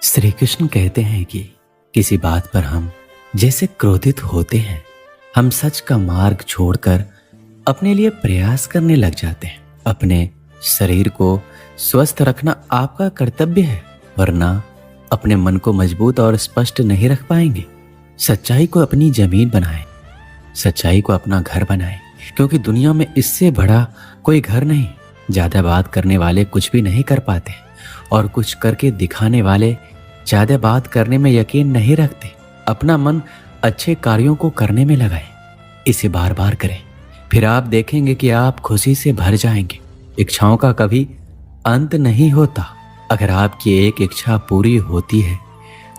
श्री कृष्ण कहते हैं कि किसी बात पर हम जैसे क्रोधित होते हैं, हम सच का मार्ग छोड़कर अपने लिए प्रयास करने लग जाते हैं। अपने शरीर को स्वस्थ रखना आपका कर्तव्य है, वरना अपने मन को मजबूत और स्पष्ट नहीं रख पाएंगे। सच्चाई को अपनी जमीन बनाएं, सच्चाई को अपना घर बनाएं, क्योंकि दुनिया में इससे बड़ा कोई घर नहीं। ज्यादा बात करने वाले कुछ भी नहीं कर पाते और कुछ करके दिखाने वाले ज्यादा बात करने में यकीन नहीं रखते। अपना मन अच्छे कार्यों को करने में लगाएं, इसे बार बार करें, फिर आप देखेंगे कि आप खुशी से भर जाएंगे। इच्छाओं का कभी अंत नहीं होता। अगर आपकी एक इच्छा पूरी होती है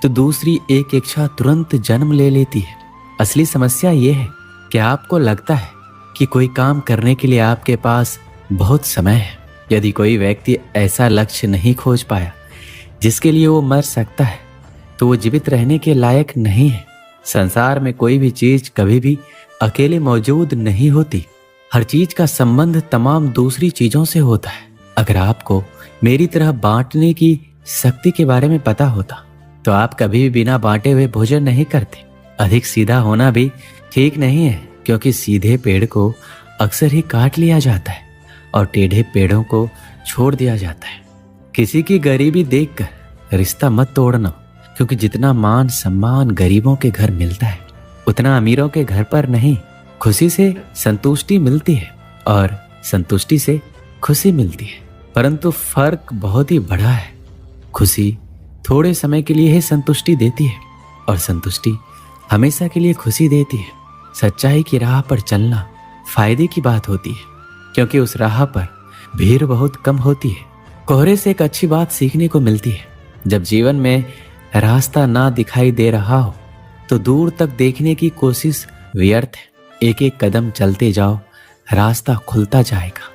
तो दूसरी एक इच्छा तुरंत जन्म ले लेती है। असली समस्या यह है कि आपको लगता है कि कोई काम करने के लिए आपके पास बहुत समय है। यदि कोई व्यक्ति ऐसा लक्ष्य नहीं खोज पाया जिसके लिए वो मर सकता है, तो वो जीवित रहने के लायक नहीं है। संसार में कोई भी चीज कभी भी अकेले मौजूद नहीं होती। हर चीज का संबंध तमाम दूसरी चीजों से होता है। अगर आपको मेरी तरह बांटने की शक्ति के बारे में पता होता तो आप कभी भी बिना बांटे हुए भोजन नहीं करते। अधिक सीधा होना भी ठीक नहीं है, क्योंकि सीधे पेड़ को अक्सर ही काट लिया जाता है और टेढ़े पेड़ों को छोड़ दिया जाता है। किसी की गरीबी देखकर रिश्ता मत तोड़ना, क्योंकि जितना मान सम्मान गरीबों के घर मिलता है उतना अमीरों के घर पर नहीं। खुशी से संतुष्टि मिलती है और संतुष्टि से खुशी मिलती है, परंतु फर्क बहुत ही बड़ा है। खुशी थोड़े समय के लिए ही संतुष्टि देती है और संतुष्टि हमेशा के लिए खुशी देती है। सच्चाई की राह पर चलना फायदे की बात होती है, क्योंकि उस राह पर भीड़ बहुत कम होती है। कोहरे से एक अच्छी बात सीखने को मिलती है। जब जीवन में रास्ता ना दिखाई दे रहा हो तो दूर तक देखने की कोशिश व्यर्थ है। एक एक कदम चलते जाओ, रास्ता खुलता जाएगा।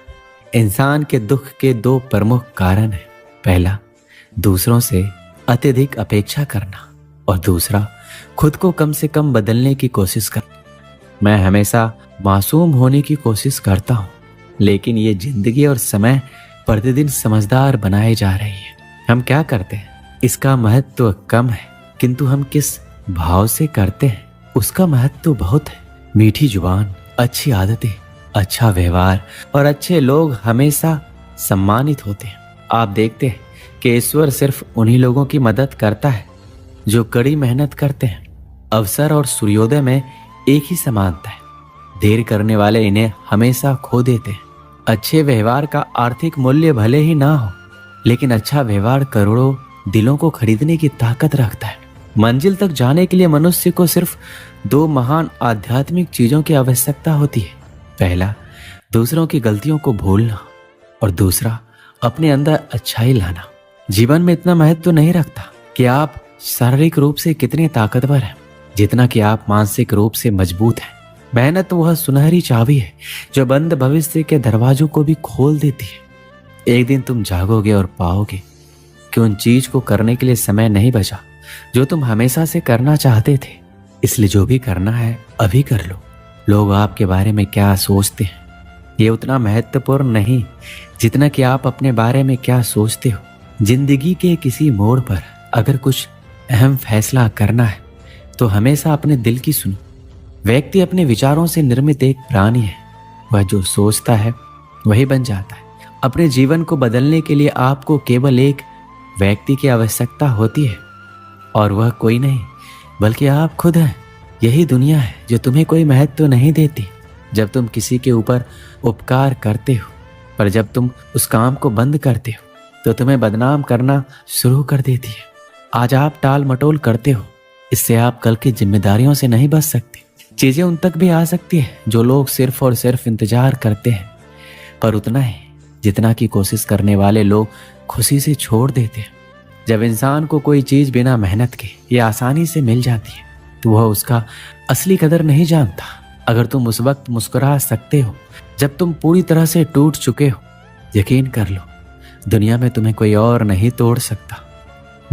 इंसान के दुख के दो प्रमुख कारण हैं। पहला, दूसरों से अत्यधिक अपेक्षा करना, और दूसरा, खुद को कम से कम बदलने की कोशिश करना। मैं हमेशा मासूम होने की कोशिश करता हूँ, लेकिन ये जिंदगी और समय प्रतिदिन समझदार बनाए जा रही है। हम क्या करते हैं इसका महत्व कम है, किंतु हम किस भाव से करते हैं उसका महत्व बहुत है। मीठी जुबान, अच्छी आदतें, अच्छा व्यवहार और अच्छे लोग हमेशा सम्मानित होते हैं। आप देखते हैं कि ईश्वर सिर्फ उन्हीं लोगों की मदद करता है जो कड़ी मेहनत करते हैं। अवसर और सूर्योदय में एक ही समानता है। देर करने वाले इन्हें हमेशा खो देते हैं। अच्छे व्यवहार का आर्थिक मूल्य भले ही ना हो, लेकिन अच्छा व्यवहार करोड़ों दिलों को खरीदने की ताकत रखता है। मंजिल तक जाने के लिए मनुष्य को सिर्फ दो महान आध्यात्मिक चीजों की आवश्यकता होती है। पहला, दूसरों की गलतियों को भूलना, और दूसरा, अपने अंदर अच्छाई लाना। जीवन में इतना महत्व नहीं रखता कि आप शारीरिक रूप से कितने ताकतवर हैं, जितना कि आप मानसिक रूप से मजबूत हैं। मेहनत वह सुनहरी चाबी है जो बंद भविष्य के दरवाजों को भी खोल देती है। एक दिन तुम जागोगे और पाओगे कि उन चीज को करने के लिए समय नहीं बचा जो तुम हमेशा से करना चाहते थे। इसलिए जो भी करना है अभी कर लो। लोग आपके बारे में क्या सोचते हैं ये उतना महत्वपूर्ण नहीं जितना कि आप अपने बारे में क्या सोचते हो। जिंदगी के किसी मोड़ पर अगर कुछ अहम फैसला करना है तो हमेशा अपने दिल की सुनो। व्यक्ति अपने विचारों से निर्मित एक प्राणी है। वह जो सोचता है वही बन जाता है। अपने जीवन को बदलने के लिए आपको केवल एक व्यक्ति की आवश्यकता होती है, और वह कोई नहीं बल्कि आप खुद हैं। यही दुनिया है जो तुम्हें कोई महत्व नहीं देती। जब तुम किसी के ऊपर उपकार करते हो, पर जब तुम उस काम को बंद करते हो तो तुम्हें बदनाम करना शुरू कर देती है। आज आप टाल मटोल करते हो, इससे आप कल की जिम्मेदारियों से नहीं बच सकते। चीजें उन तक भी आ सकती है जो लोग सिर्फ और सिर्फ इंतजार करते हैं, पर उतना ही जितना की कोशिश करने वाले लोग खुशी से छोड़ देते हैं। जब इंसान को कोई चीज बिना मेहनत के या आसानी से मिल जाती है तो वह उसका असली कदर नहीं जानता। अगर तुम उस वक्त मुस्कुरा सकते हो जब तुम पूरी तरह से टूट चुके हो, यकीन कर लो दुनिया में तुम्हें कोई और नहीं तोड़ सकता।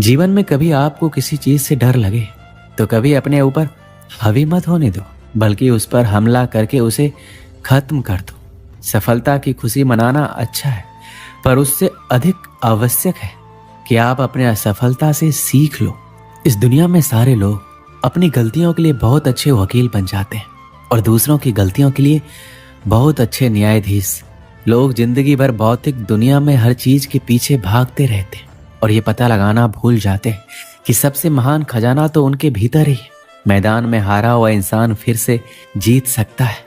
जीवन में कभी आपको किसी चीज से डर लगे तो कभी अपने ऊपर हावी मत होने दो, बल्कि उस पर हमला करके उसे खत्म कर दो। सफलता की खुशी मनाना अच्छा है, पर उससे अधिक आवश्यक है कि आप अपने असफलता से सीख लो। इस दुनिया में सारे लोग अपनी गलतियों के लिए बहुत अच्छे वकील बन जाते हैं और दूसरों की गलतियों के लिए बहुत अच्छे न्यायाधीश। लोग जिंदगी भर भौतिक दुनिया में हर चीज के पीछे भागते रहते हैं और ये पता लगाना भूल जाते हैं कि सबसे महान खजाना तो उनके भीतर ही है। मैदान में हारा हुआ इंसान फिर से जीत सकता है,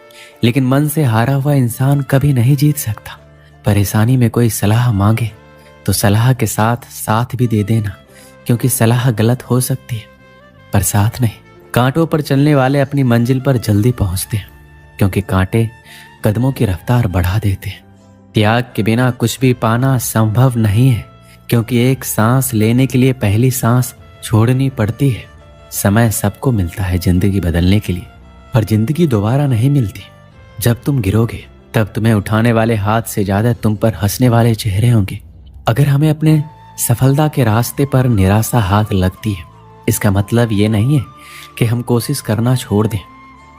लेकिन मन से हारा हुआ इंसान कभी नहीं जीत सकता। परेशानी में कोई सलाह मांगे तो सलाह के साथ साथ भी दे देना, क्योंकि सलाह गलत हो सकती है पर साथ नहीं। कांटों पर चलने वाले अपनी मंजिल पर जल्दी पहुंचते हैं, क्योंकि कांटे कदमों की रफ्तार बढ़ा देते हैं। त्याग के बिना कुछ भी पाना संभव नहीं है, क्योंकि एक सांस लेने के लिए पहली सांस छोड़नी पड़ती है। समय सबको मिलता है जिंदगी बदलने के लिए, पर जिंदगी दोबारा नहीं मिलती। जब तुम गिरोगे तब तुम्हें उठाने वाले हाथ से ज्यादा तुम पर हंसने वाले चेहरे होंगे। अगर हमें अपने सफलता के रास्ते पर निराशा हाथ लगती है, इसका मतलब ये नहीं है कि हम कोशिश करना छोड़ दें,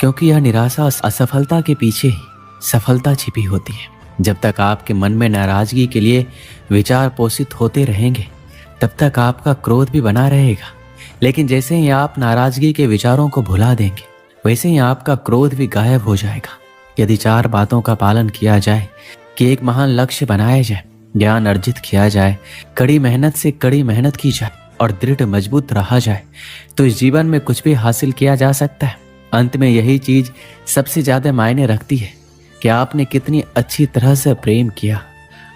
क्योंकि यह निराशा असफलता के पीछे ही सफलता छिपी होती है। जब तक आपके मन में नाराजगी के लिए विचार पोषित होते रहेंगे, तब तक आपका क्रोध भी बना रहेगा। लेकिन जैसे ही आप नाराजगी के विचारों को भुला देंगे, वैसे ही आपका क्रोध भी गायब हो जाएगा। यदि 4 बातों का पालन किया जाए कि एक महान लक्ष्य बनाया जाए, ज्ञान अर्जित किया जाए, कड़ी मेहनत से कड़ी मेहनत की जाए और दृढ़ मजबूत रहा जाए, तो इस जीवन में कुछ भी हासिल किया जा सकता है। अंत में यही चीज सबसे ज्यादा मायने रखती है कि आपने कितनी अच्छी तरह से प्रेम किया,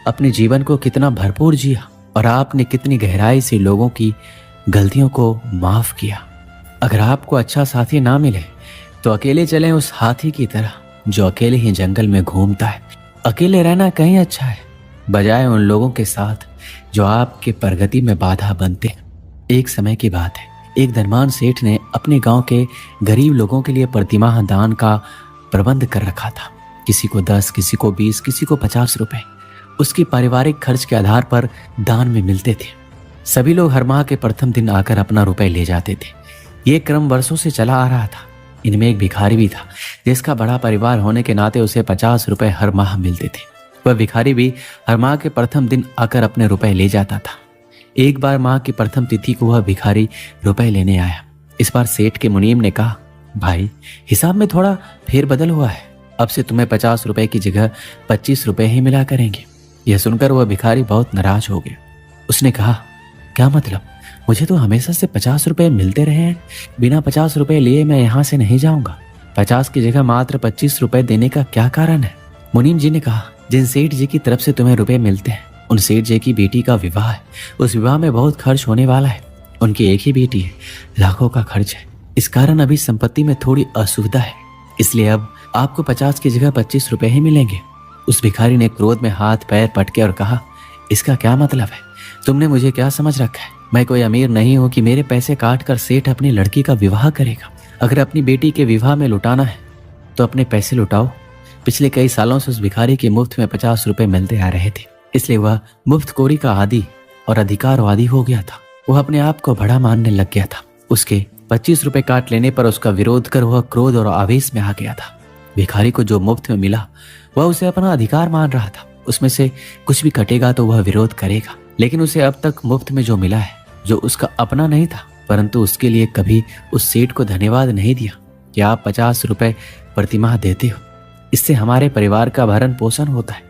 अपने जीवन को कितना भरपूर जिया और आपने कितनी गहराई से लोगों की गलतियों को माफ किया। अगर आपको अच्छा साथी ना मिले तो अकेले चलें उस हाथी की तरह जो अकेले ही जंगल में घूमता है। अकेले रहना कहीं अच्छा है, बजाय उन लोगों के साथ जो आपके प्रगति में बाधा बनते हैं। एक समय की बात है, एक धनवान सेठ ने अपने गांव के गरीब लोगों के लिए प्रतिमाह दान का प्रबंध कर रखा था। किसी को 10, किसी को 20, किसी को 50 रुपए उसकी पारिवारिक खर्च के आधार पर दान में मिलते थे। सभी लोग हर माह के प्रथम दिन आकर अपना रुपए ले जाते थे। ये क्रम वर्षों से चला आ रहा था। इनमें एक भिखारी भी था, जिसका बड़ा परिवार होने के नाते उसे 50 रुपए हर माह मिलते थे। वह भिखारी भी हर माह के प्रथम दिन आकर अपने रुपए ले जाता था। एक बार माह की प्रथम तिथि को वह भिखारी रुपए लेने आया। इस बार सेठ के मुनीम ने कहा, भाई हिसाब में थोड़ा फेरबदल हुआ है, अब से तुम्हें 50 रुपए की जगह 25 रुपए ही मिला करेंगे। यह सुनकर वह भिखारी बहुत नाराज हो गया। उसने कहा, क्या मतलब, मुझे तो हमेशा से 50 रुपए मिलते रहे हैं, बिना 50 रुपए लिए मैं यहाँ से नहीं जाऊंगा। 50 की जगह मात्र 25 रुपए देने का क्या कारण है? मुनीम जी ने कहा, जिन सेठ जी की तरफ से तुम्हें रुपए मिलते हैं, उन सेठ जी की बेटी का विवाह है। उस विवाह में बहुत खर्च होने वाला है। उनकी एक ही बेटी है, लाखों का खर्च है। इस कारण अभी संपत्ति में थोड़ी असुविधा है, इसलिए अब आपको 50 की जगह 25 रुपए ही मिलेंगे। उस भिखारी ने क्रोध में हाथ पैर पटके और कहा, इसका क्या मतलब है? तुमने मुझे क्या समझ रखा है? मैं कोई अमीर नहीं हूं कि मेरे पैसे काट कर सेठ अपनी लड़की का विवाह करेगा। अगर अपनी बेटी के विवाह में लुटाना है तो अपने पैसे लुटाओ। पिछले कई सालों से उस भिखारी के मुफ्त में 50 रुपए मिलते आ रहे थे, इसलिए वह मुफ्तखोरी का आदी और अधिकारवादी हो गया था। वह अपने आप को बड़ा मानने लग गया था। उसके 25 रुपए काट लेने पर उसका विरोध कर वह क्रोध और आवेश में आ गया था। भिखारी को जो मुफ्त में मिला वह उसे अपना अधिकार मान रहा था। उसमें से कुछ भी कटेगा तो वह विरोध करेगा। लेकिन उसे अब तक मुफ्त में जो मिला है, जो उसका अपना नहीं था, परंतु उसके लिए कभी उस सेठ को धन्यवाद नहीं दिया कि आप 50 रुपए प्रतिमाह देते हो, इससे हमारे परिवार का भरण पोषण होता है।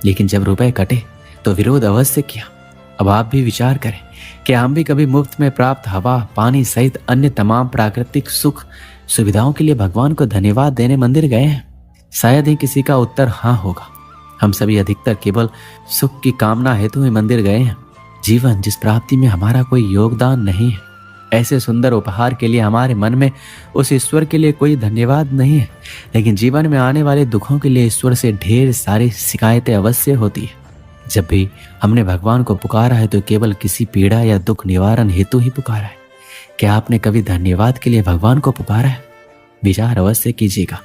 लेकिन जब रुपए कटे तो विरोध अवश्य किया। अब आप भी विचार करें कि हम भी कभी मुफ्त में प्राप्त हवा, पानी सहित अन्य तमाम प्राकृतिक सुख सुविधाओं के लिए भगवान को धन्यवाद देने मंदिर गए हैं? शायद ही किसी का उत्तर हाँ होगा। हम सभी अधिकतर केवल सुख की कामना हेतु ही मंदिर गए हैं। जीवन जिस प्राप्ति में हमारा कोई योगदान नहीं है, ऐसे सुंदर उपहार के लिए हमारे मन में उस ईश्वर के लिए कोई धन्यवाद नहीं है। लेकिन जीवन में आने वाले दुखों के लिए ईश्वर से ढेर सारी शिकायतें अवश्य होती है। जब भी हमने भगवान को पुकारा है तो केवल किसी पीड़ा या दुख निवारण हेतु ही पुकारा है। क्या आपने कभी धन्यवाद के लिए भगवान को पुकारा है? विचार अवश्य कीजिएगा।